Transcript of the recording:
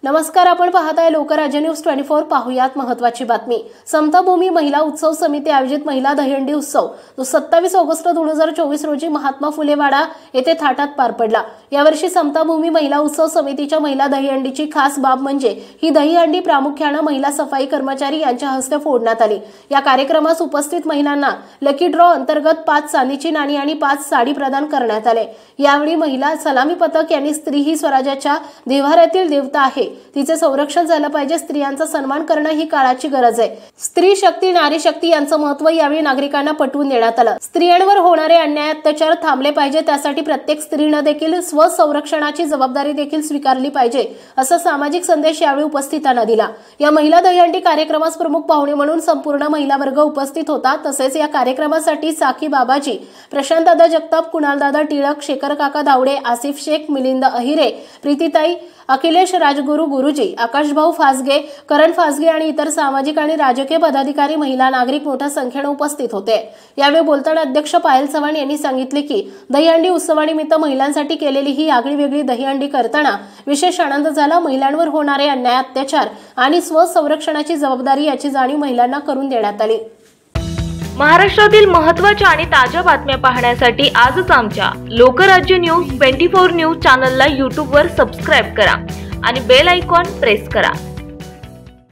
नमस्कार, आपण पाहताय लोकराज्य न्यूज 24। पाहुयात महत्त्वाची बातमी। समता भूमी महिला उत्सव समिती आयोजित महिला दहीहंडी उत्सव जो 27 ऑगस्ट 2024 रोजी महात्मा फुले वाडा येथे थाटात पार पडला। यावर्षी समता भूमी महिला उत्सव समितीच्या महिला दहीहंडीची खास बाब म्हणजे ही दहीहंडी प्रामुख्याने महिला सफाई कर्मचारी यांच्या हस्ते फोडण्यात आली। या कार्यक्रमास उपस्थित महिलांना लकी ड्रॉ अंतर्गत 5 चांदीची नाणी आणि 5 साडी प्रदान करण्यात आले। यावेळी महिला सलामी पथक यांनी स्त्री ही स्वराज्याच्या देव्हाऱ्यातील देवता आहे, तिचे संरक्षण झाले पाहिजे, स्त्रियांचा सन्मान करणं ही काळाची गरज आहे, स्त्री शक्ती नारी शक्ती यांचं महत्त्व यावेळी नागरिकांना पटवून देण्यात आलं। स्त्रियांवर होणारे अन्याय अत्याचार थांबले पाहिजे, त्यासाठी प्रत्येक स्त्रीने देखील स्वसंरक्षणाची जबाबदारी देखील स्वीकारली पाहिजे, असा सामाजिक संदेश यावेळी उपस्थितांना दिला। या महिला दहीहंडी कार्यक्रमास प्रमुख पाहुणे म्हणून संपूर्ण महिला वर्ग उपस्थित होता। तसेच या कार्यक्रमासाठी साकी बाबाजी, प्रशांत दादा जगताप, कुणाल दादा टिळक, शेखर काका धावडे, आसिफ शेख, मिलिंद अहिरे, प्रीतीताई, अखिलेश राजगुरू गुरुजी, आकाश भाऊ फासगे, करण फासगे आणि इतर सामाजिक आणि राजकीय पदाधिकारी, महिला नागरिक मोठ्या संख्येने उपस्थित होते। यावेळी बोलताना अध्यक्ष पायल चव्हाण यांनी सांगितले की दहीहंडी उत्सवानिमित्त महिलांसाठी केलेली ही आगळीवेगळी दहीहंडी करताना विशेष आनंद झाला। महिलांवर होणारे अन्याय अत्याचार आणि स्वसंरक्षणाची जबाबदारी याची जाणीव महिलांना करून देण्यात आली। महाराष्ट्रातील महत्त्वाच्या आणि ताज्या बातम्या पाहण्यासाठी आजच आमच्या लोकराज्य न्यूज 24 न्यूज चॅनलला YouTube वर सबस्क्राइब करा आणि बेल आयकॉन प्रेस करा।